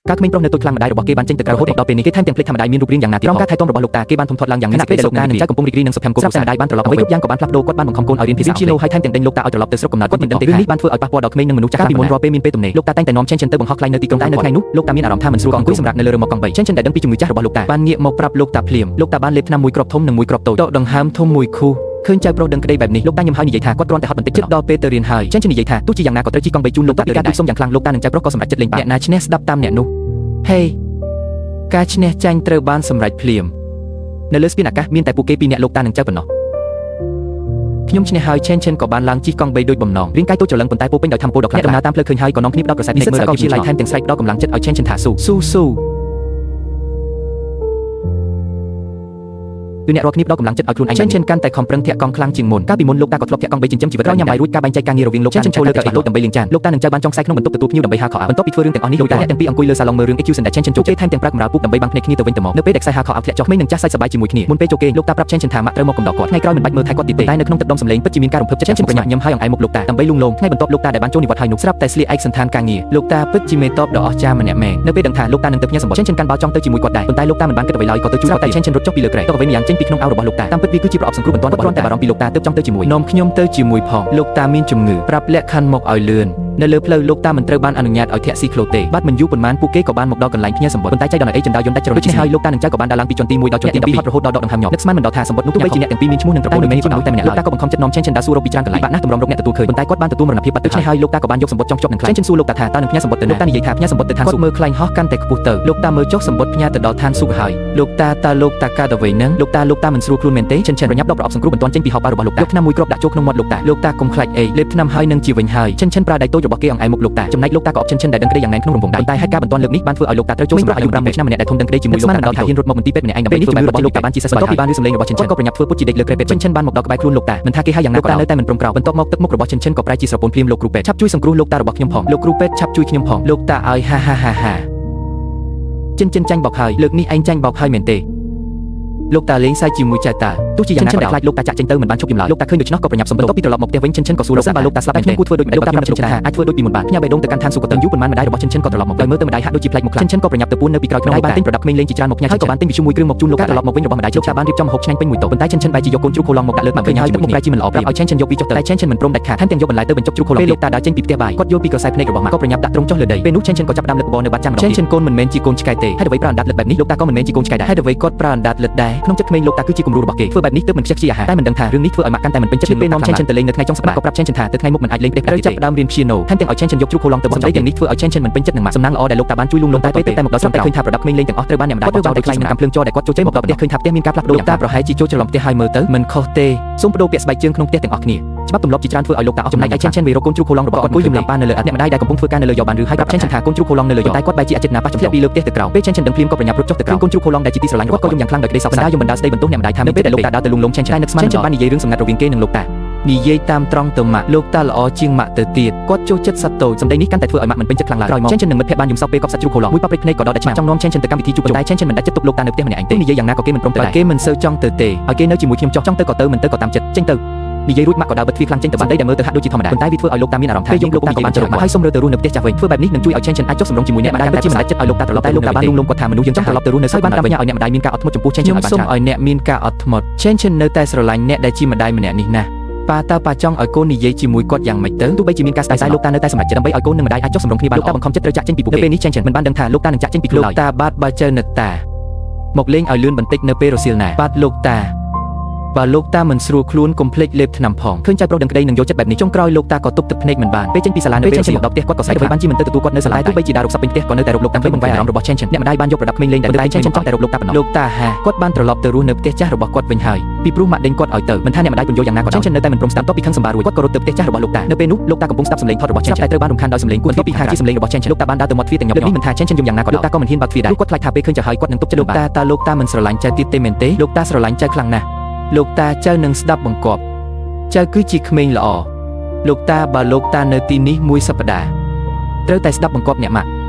ការក្មេងប្រុសនៅទូចខ្លាំងម្ដាយរបស់គេបានចេញទៅក្រៅរហូតដល់ពេលនេះគេថែមទាំងភ្លេចថាម្ដាយមានរូបរាងយ៉ាងណាទៀតផងការថែទាំរបស់លោកតាគេបានធំធាត់ឡើងយ៉ាងណាស់ពេលដែលលោកតានិងចៅកំពុងរីករាយនឹងសុភមង្គលស្រាប់តែម្ដាយបានត្រឡប់អ្វីគ្រប់យ៉ាងក៏បានផ្លាស់ប្ដូរគាត់បានបង្ខំកូនឲ្យរៀនភាសាអង់គ្លេសហើយថែមទាំងដេញលោកតាឲ្យត្រឡប់ទៅស្រុកកំណើតគាត់មិនដឹងទេរឿងនេះបានធ្វើឲ្យប៉ះពាល់ដល់ក្មេងនិងមនុស្សចាស់ពីមុនរាល់ពេលមានពេលទំនេរលោកតាតែងតែនាំ Chen ទៅបង្ហោះខ្លែងនៅទីក្រុងតែនៅថ្ងៃនោះលោកតាមានអារម្មណ៍ថាមិនស្រួលក៏អង្គុយសម្រាប់នៅលើរ៉ឺម៉កកង់3 Chen ដែលដឹងពីជំងឺចាស់របស់លោកតាបានងាកមកប្រាប់លោកតាភ្លាមលោកតាបានលេបថ្នាំមួយគ្រាប់ធំនិងមួយគ្រាប់តូចដកដង្ហើមធំមួយខុសឃើញចៅប្រុសដឹងក្តីបែបនេះលោកតាញឹមហើយនិយាយថាគាត់គ្រាន់តែហត់បន្តិចជិតដល់ពេលទៅរៀនហើយ Chen និយាយថាទោះជាយ៉ាងណាក៏ត្រូវជិះកង់3ជូនលោកតាពីការទូសុំយ៉ាងខ្លាំងលោកតានិងចៅប្រុសក៏សម្រេចចិត្តលេងបាក់អ្នកណាឈ្នះស្ដាប់តាមអ្នកនោះហេការឈ្នះចាញ់ត្រូវបានសម្រេចភ្លាមនៅលើស្ពានអាកាសមានតែពួកគេពីរអ្នកលោកតានិងចៅប៉ុណ្ណោះខ្ញុំឈ្នះហើយ Chen ក៏បានឡើងជិះកង់3ដូចបំណងរាងកាយតូចច្រឡឹងប៉ុន្តែពោពេញដោយធម៌ពលដ៏ខ្លាំងដំណើរតាមផ្លូវឃើញហើយក៏នាំគ្នាផ្ដោតប្រស័យនេះមើលឲ្យជាឡៃថែមទាំងស្រែកផ្ដោតកម្លាំងចិត្តឲ្យ Chen ថាស៊ូគឺអ្នករាល់គ្នាផ្ដោតកម្លាំងចិត្តឲ្យខ្លួនឯង Chen កាន់តែខំប្រឹងធាក់កង់ខ្លាំងជាងមុនកាលពីមុនលោកតាក៏ធ្លាប់ធាក់កង់3ចិញ្ចឹមជីវិតក្រោយញ៉ាំបាយរួចការបែងចែកការងាររវាងលោក Chen ចូលលើកៅអីតូចដើម្បីលាងចានលោកតានិងចៅបានចងខ្សែក្នុងបន្ទប់ទទួលភ្ញៀវដើម្បីហៅខោអាវបន្ទាប់ពីធ្វើរឿងទាំងអស់នេះលោកតាទាំងពីរអង្គុយលើសាឡុងមើលរឿង EQ សិនតែ Chen ចូលគេថែមទាំងប្រាក់កម្រាលពូកដើម្បីបាំងភ្នែកគ្នាទៅវិញទៅមកនៅពេលដែលខ្សែហៅខោអាវធ្លាក់ចុះក្មេងនិងចាស់សាច់សប្បាយជាមួយគ្នាមុនពេលចូលគេលោកតាប្រាប់ Chen ថាម៉ាក់ត្រូវមកកំដរគាត់ថ្ងៃក្រោយមិនបាច់មើលថែគាត់ទៀតទេតែនៅក្នុងទឹកដុំសម្លេងពិតជាមានការរំភើបចិត្ត Chen ប្រញាប់ញឹមហើយអង្អែលមុខលោកតាដើម្បីលួងលោមថ្ងៃបន្ទាប់លោកតាដែលបានចូលនិវត្តន៍ហើយនោះស្រាប់តែស្លៀកឯកសណ្ឋានការងារលោកតាពិតជាមេតបដ៏អស្ចារ្យម្នាក់មែននៅពេលដឹងថាលោកតានឹងទៅផ្ញើសម្បត្តិ Chen កាន់បាល់ចង់ទៅជាមួយគាត់ដែរប៉ុន្តែលោកតាមិនបានគិតអ្វីឡើយក៏ទៅជួយគាត់តែ Chen រត់ចុះពីលើគ្រែទៅអ្វីម្យ៉ាងចេញពីក្នុងអាវរបស់លោកតាតាមពិតវាគឺជាប្រអប់សង្គ្រោះបន្ទាន់គាត់គ្រាន់តែបារម្ភពីលោកតាទើបចង់ទៅជាមួយនាំខ្ញុំទៅជាមួយផងលោកតាមានជំងឺប្រាប់លក្ខខណ្ឌមកឲ្យលឿននៅលើផ្លូវលោកតាមិនត្រូវបានអនុញ្ញាតឲ្យធាក់ស៊ីក្លូទេបាត់មិនយូរប៉ុន្មានពួកគេក៏បានមកដល់កន្លែងផ្ញើសម្បត្តិប៉ុន្តែចៃដន្យអីចិនដាវយន្តដាច់ជ្រុលដូច្នេះហើយលោកតានិងចៅក៏បានដើរឡើងពីជាន់ទី1ដល់ជាន់ទី12ហត់រហូតដល់ដកដង្ហើមញាប់នឹកស្មានមិនដល់ថាសម្បត្តិនោះទោះបីជាអ្នកទាំងពីរមានឈ្មោះនិងប្រពន្ធមិនមែនជាមនុស្សតែម្នាក់ឡើយលោកតាក៏បង្ខំចិត្តនាំ Chen ដើរសួររកពីច្រើនកន្លែងបាក់ណាស់តម្រុំរកអ្នកទទួលឃើញប៉ុន្តែគាត់បានទទួលមរណភាពបាត់ទឹកនេះហើយលោកតាក៏បានយកសម្បត្តិចង់ជាប់នឹងខ្លែង Chen សួរលោកតាថាតើនឹងផ្ញើសម្បត្តិទៅណាលោកតានិយាយថាផ្ញើសម្បត្តិទៅឋានសួគ៌មើលខ្លែងហោះកាន់តែខ្ពស់ទៅលោកតាមើលចុះសម្បត្តិផ្ញើទៅដល់ឋានសួគ៌ហើយលោកតាតើលោកតាកើតអ្វីនឹងលោកតាមិនស្រួលខ្លួនមែនទេ Chen ប្រញាប់ដកប្រអប់សង្គ្រោះបន្ទាន់ចេញពីហោប៉ៅរបស់លោកតាយកថ្នាំមួយគ្រាប់ដាក់ចូលក្នុងមាត់លោកតាកុំខ្លាចអីលេបថ្នាំហើយនឹងជាវិញហើយ Chen ប្រើដៃតូចរបស់គេអង្អែលមុខលោកតាចំណែកលោកតាក៏អប Chen ដែលដឹងក្តីយ៉ាងណែនក្នុងរង្វង់ដៃតែហេតុការណ៍បន្ទាន់លើកនេះបានធ្វើឲ្យលោកតាត្រូវចូលសម្រាប់អាយុ5ឆ្នាំម្នាក់ដែលធំដឹងក្តីជាមួយលោកតាដល់ថាហ៊ានរត់មកមន្ទីរពេទ្យម្នាក់ឯងដើម្បីធ្វើបែបរបស់លោកតាបានជាសះស្បើយហើយបានឮសំឡេងរបស់ Chen ក៏ប្រញាប់ធ្វើពុតជាដេកលើក្រែពេទ្យ Chen បានមកដល់ក្បែរខ្លួនលោកតាមិនថាគេហៅយ៉ាងណាក៏ដោយនៅតែមិនព្រមក្រោកបន្ទាប់មកទឹកមុខរបស់ Chen ក៏ប្រែជាស្រពោនភ្លាមលោកគ្រូពេទ្យឆាប់ជួយសង្គ្រោះលោកតារបស់ខ្ញុំផងលោកគ្រូពេទ្យឆាប់ជួយខ្ញុំផងលោកតាឲ្យហា Chen ចាញ់បោកហើយលើកនេះឯងចាញ់បោកហើយមែនទេលោកតាលេងសើចជាមួយចៅតាទោះជាយ៉ាងណាក៏ដោយខ្លាចលោកតាចាក់ចេញទៅមិនបានជប់យំឡើយលោកតាឃើញដូច្នោះក៏ប្រញាប់សម្បត្តិពីត្រឡប់មកផ្ទះវិញ Chen ក៏សួរលោកតាបើលោកតាស្លាប់តែខ្ញុំគួរធ្វើដូចម្ដេចលោកតាប្រាប់ Chen ថាអាចធ្វើដូចពីមុនបានផ្ញើបេះដូងទៅកាន់ឋានសួគ៌ទៅយូរប៉ុន្មានម្ដាយរបស់ Chen ក៏ត្រឡប់មកហើយមើលទៅម្ដាយហាក់ដូចជាប្លែកមុខខ្លាំង Chen ក៏ប្រញាប់ទៅពួននៅពីក្រោយក្នុងបានទិញប្រដាប់ក្មេងលេងជាច្រើនមកផ្ញើហើយក៏បានទិញវិទ្យុមួយគ្រឿងមកជូនលោកតាត្រឡប់មកវិញរបស់ម្ដាយលោកតាបានរៀបចំម្ហូបឆ្ងាញ់ពេញមួយតុប៉ុន្តែ Chen បែរជាយកកូនជ្រូកខូឡុងមកដាក់លើកមកឃើញហើយទឹកមុខប្រែជាមិនល្អប្រាប់ឲ្យ Chen យកពីចុះទៅតែ Chen មិនព្រមដាច់ខាតថែមទាំងយកបន្លែទៅបញ្ចុកជ្រូកខូឡុងពេលលោកតាដើរចេញពីផ្ទះបាយគាត់យល់ពីក្រសែភ្នែករបស់ម៉ាក់ក៏ប្រញាប់ដាក់ទ្រង់ចុះលើដីពេលនោះ Chen ក៏ចាប់ផ្ដើមលើកបបរនៅបាត់ចាំម្ដង Chen កូនមិនមែនជាកូនឆ្កែទេហេតុអ្វីប្រើអណ្ដាតលិតបែបនេះលោកតាក៏មិនមែនជាកូនឆ្កែដែរហេតុអ្វីគាត់ប្រើអណ្ដាតលិតដែរក្នុងចិត្តក្មេងលោកតាគឺជាគំរូរបស់គេធ្វើបែបនេះទើបមិនខ្ជិះខ្ជាអាហារតែមិនដឹងថារឿងនេះធ្វើឲ្យម៉ាក់កាន់តែមិនពេញចិត្តពេលនាំ Chen ទៅលេងនៅថ្ងៃចុងសប្តាហ៍ក៏ប្រាប់ Chen ថាទៅថ្ងៃមុខមិនអាចលេងផ្ទះត្រូវចាប់ផ្ដើមរៀន piano ថែមទាំងឲ្យ Chen យកជ្រូកខូឡុងទៅបោះចោលទាំងនេះធ្វើឲ្យ Chen មិនពេញចិត្តនឹងម៉ាក់សំណាងល្អដែលលោកតាបានជួយលួងលោមតែពេលតែមកដល់ស្រាប់តែឃើញថាប្រដាប់ក្មេងលេងទាំងអស់ត្រូវបានអ្នកម្ដាយបោះចោលដោយខ្លាចនឹងកំភ្លើងចោលដែលគាត់ចូលចេញមកដល់ផ្ទះឃើញថាផ្ទះមានការផ្លាស់ប្ដូរលោកតាប្រហែលជាចូលច្រឡំផ្ទះហើយមើលទៅមិនខុសទេសូមបដូរពាក្យស្បែកជើងក្នុងផ្ទះទាំងអស់គ្នាច្បាប់ទម្លាប់ជាច្រើនធ្វើឲ្យលោកតាអស់ចំណែកឯ Chen វារកកូនជ្រូកខូឡុងរបស់គាត់គួយយំឡាំប៉ានៅលើឥដ្ឋអ្នកម្ដាយដែលកំពុងធ្វើការនៅលើយ៉បានឬហើយប្រាប់ Chen ថាកូនជ្រូកខូឡុងនៅលើយ៉តែគាត់បែរជាអចិត្តណាប៉ះចម្លាក់ពីលើផ្ទះទៅក្រោមពេល Chen ដឹងភ្លាមក៏ប្រញាប់រត់ចុះទៅក្រោមកូនជ្រូកខូឡុងដែលជាទីស្រឡាញ់របស់គាត់យំយ៉ាងខ្លាំងដោយក្តីសោកស្ដាយយំបណ្ដាស្ដីបន្ទោសអ្នកម្ដាយថានៅពេលដែលលោកតាដើរទៅលួងលោម Chen តែនឹកស្មាន Chen បាននិយាយរឿងសម្ងាត់រវាងគេនិងលោកតានិយាយតាមត្រង់ទៅម៉ាក់លោកតាល្អជាងម៉ាក់ទៅទៀតគាត់ចូលចិត្តសត្វតូចសម្ដីនេះកាន់តែធ្វើឲ្យម៉ាក់មិនពេញចិត្តខ្លាំងឡើងក្រោយមក Chen និងមិត្តភក្តិបានយំសោកពេលកប់សាច់ជ្រូកខូឡុងមួយប៉ព្រិចភ្នែកក៏ដល់តែឆ្មាចង់នាំ Chen ទៅកម្មវិធីជួបជុំតែ Chen មិនដាច់ចិត្តទុកលោកតានៅផ្ទះម្នាក់ឯងទេនិយាយយ៉ាងណាក៏គេមិនព្រមទៅដែរគេមិនសូវចង់ទៅទេឲ្យគេនៅជាមួយខ្ញុំចង់ទៅក៏ទៅមិនទៅក៏តាមចិត្តចេញទៅនិយាយរួចម៉ាក់ក៏ដើរបិទទ្វារខ្លាំងចេញទៅបានដែលមើលទៅហាក់ដូចជាធម្មតាប៉ុន្តែវាធ្វើឲ្យលោកតាមានអារម្មណ៍ថាយើងលោកតាក៏បានចរមកហើយសុំរើទៅរស់នៅផ្ទះចាស់វិញធ្វើបែបនេះនឹងជួយឲ្យ Chen អាចចុះសម្រុងជាមួយអ្នកម្ដាយតែជាមិនដាច់ចិត្តឲ្យលោកតាត្រឡប់តែលោកតាបានលួងលោមគាត់ថាមនុស្សយើងចង់ត្រឡប់ទៅរស់នៅហើយបានតាមបញ្ញាឲ្យអ្នកម្ដាយមានការអត់ធ្មត់ចំពោះ Chen ឲ្យបានច្រើនខ្ញុំសូមឲ្យអ្នកមានការអត់ធ្មត់ Chen នៅតែស្រឡាញ់អ្នកដែលជាម្ដាយម្នាក់នេះណាប៉ាតើប៉ាចង់ឲ្យកូននិយាយជាមួយគាត់យ៉ាងម៉េចទៅទោះបីជាមានការស្ដាយស្ដាយលោកតានៅតែសម្រេចចិត្តដើម្បីឲ្យកូននិងម្ដាយអាចចុះសម្រុងគ្នាបានលោកតាបង្ខំចិត្តត្រូវចាក់ចេញពីពួកគេនៅពេលនេះ Chen មិនបានដឹងថាលោកតានឹងចាក់ចេញពីខ្លួនលោកតាបាទបើជើនៅតាមកលេងឲ្យលឿនបន្តិចនៅពេលរសៀលណាបាទលោកតាបើលោកតាមិនស្រួលខ្លួនកុំភ្លេចលេបថ្នាំផងឃើញចៅប្រុសដឹងក្តីនឹងយកចិត្តបែបនេះចុងក្រោយលោកតាក៏ទប់ទឹកភ្នែកមិនបានពេលចេញពីសាលានៅពេល Chen មកដល់ផ្ទះគាត់ក៏ស្រែកអ្វីបានជាមិនទៅទទួលគាត់នៅសាលាទោះបីជាដើររកសັບពេញផ្ទះក៏នៅតែរកលោកតាធ្វើបង្វែរអារម្មណ៍របស់ Chen អ្នកម្ដាយបានយកប្រដាប់ក្មេងលេងតែ Chen ចង់តែរកលោកតាប៉ុណ្ណោះលោកតាហាគាត់បានត្រឡប់ទៅរស់នៅផ្ទះចាស់របស់គាត់វិញហើយពីព្រោះម៉ាក់ដេញគាត់ឲ្យទៅមិនថាអ្នកម្ដាយពន្យល់យ៉ាងណាក៏ដោយ Chen នៅតែមិនព្រមស្ដាប់តបពីខឹងសម្បារួចគាត់ក៏រត់ទៅផ្ទះចាស់របស់លោកតានៅពេលនោះលោកតាកំពុងស្ដាប់សំឡេងថតរបស់ Chen តែត្រូវបានរំខានដោយសំឡេងគួរឲ្យពីខាជាសំឡេងរបស់ Chen លោកតាបានដើរទៅមាត់ទ្វារទាំងញឹកនេះមិនថា Chen យំយ៉ាងណាក៏ដោយលោកតាក៏មិនហ៊ានបើកទ្វារដែរគាត់ខ្លាចថាពេលឃើញចៅហើយគាត់នឹងទប់ចិត្តលោកតាតើលោកតាមិនស្រឡាញ់ចៅទៀតទេមែនទេលោកតាស្រឡាញ់ចៅខ្លាំងណាស់លោកតាចៅនឹងស្ដាប់បង្គាប់ចៅគឺជាក្មេងល្អលោកតាបើលោកតានៅទីនេះមួយសប្តាហ៍ត្រូវតែស្ដាប់បង្គាប់អ្នកម៉ាក់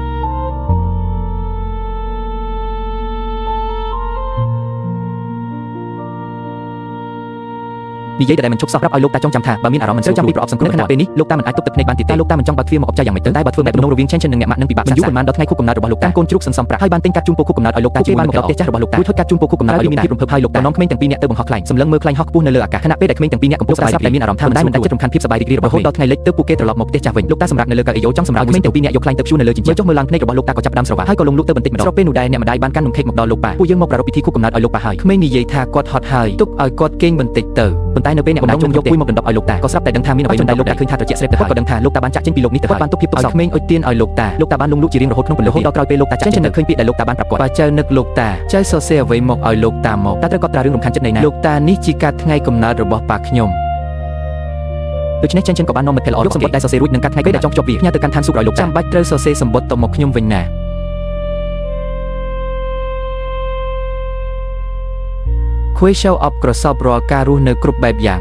និយាយតែមិនឈប់សោះប្រាប់ឲ្យលោកតាចងចាំថាបើមានអារម្មណ៍មិនស្រួលចាំពីប្រអប់សង្គមនៅខណៈពេលនេះលោកតាមិនអាចទប់ទឹកភ្នែកបានទៀតទេលោកតាមិនចង់បើកទ្វារមកអបចាយយ៉ាងម៉េចទៅតែបើធ្វើបែបនោះរវាងឆេនឆិននិងអ្នកម៉ាក់នឹងពិបាកមិនយូរប៉ុន្មានដល់ថ្ងៃខួបកំណើតរបស់លោកតាកូនជ្រូកសន្សំប្រាក់ហើយបានទិញកាត់ជូនពរខួបកំណើតឲ្យលោកតាជាមួយនឹងផ្ទះចាស់របស់លោកតាជួយធ្វើកាត់ជូនពរខួបកំណើតឲ្យមានភាពរំភើបហើយលោកតានាំក្មេងទាំងពីរនាក់ទៅបង្ហោះខ្លែងសម្លឹងមើលខ្លែងហោះខ្ពស់នៅលើអាកាសខណៈពេលដែលក្មេងទាំងពីរនាក់កំពុងស្ដាប់តែមានអារម្មណ៍ថាមិនដែលចិត្តរំខានភាពសប្បាយរីករាយរបស់ដល់ថ្ងៃលិចទៅពួកគេត្រឡប់មកផ្ទះចាស់វិញលោកតាសម្រាប់នៅលើកៅអីយ៉ូចង់សម្រាប់ក្មេងទាំងពីរនាក់យកខ្លែងទៅព្យួរនៅលើជញ្ជាំងចុះមើលឡើងភ្នែករបស់លោកតាក៏ចាប់ផ្ដើមស្រវាហើយក៏លងលក់ទៅបន្តិចម្ដងស្របពេលនោះដែរអ្នកម្ដាយបានកាន់នំខេកមកដល់លោកប៉ាពួកយើងមកប្រារព្ធពិធីខួបកំណើតឲ្យលោកប៉ាហើយក្មេងនិយាយថាគាត់ហត់ហើយទុកឲ្យគាត់គេងបន្តិចទៅប៉ុន្តែនៅពេលអ្នកម្ដាយខ្ញុំយកពួយមកដណ្ដប់ឲ្យលោកតាក៏ស្រាប់តែដឹងថាមានអ្វីមិនដែលលោកតាឃើញថាត្រជាក់ស្រេបទៅគាត់ក៏ដឹងថាលោកតាបានចាក់ចេញពីលោកនេះទៅហើយបានទុកភាពទុកសោកក្មេងអុជទៀនឲ្យលោកតាបានលងលក់ជារៀងរហូតក្នុងពន្លឺដល់ក្រោយពេលលោកតាចាក់ចេញនឹកឃើញពាក្យដែលលោកតាបានប្រាប់គាត់បើចៅនឹកលោកតាចៅសរសេរអ្វីមកឲ្យលោកតាមកតាត្រូវគាត់ត្រារឿងរំខានចិត្តនៃណាលោកតានេះជាការថ្ងៃកំណើតរបស់ប៉ាខ្ញុំដូច្នេះចិនក៏បាននាំមិត្តភក្តិល្អយកសម្បត្តិដែលសរសេររួចនឹងកាត់ថ្ងៃពេលដែលចង់ភ្ជាប់វាផ្ញើទៅកាន់ឋានសួគ៌ឲ្យលោកចាំបាច់ត្រូវសរសេរសម្បត្តិទៅមកខ្ញុំវិញណាKhuê show up ក្រសោបរាល់ការរស់នៅគ្រប់បែបយ៉ាង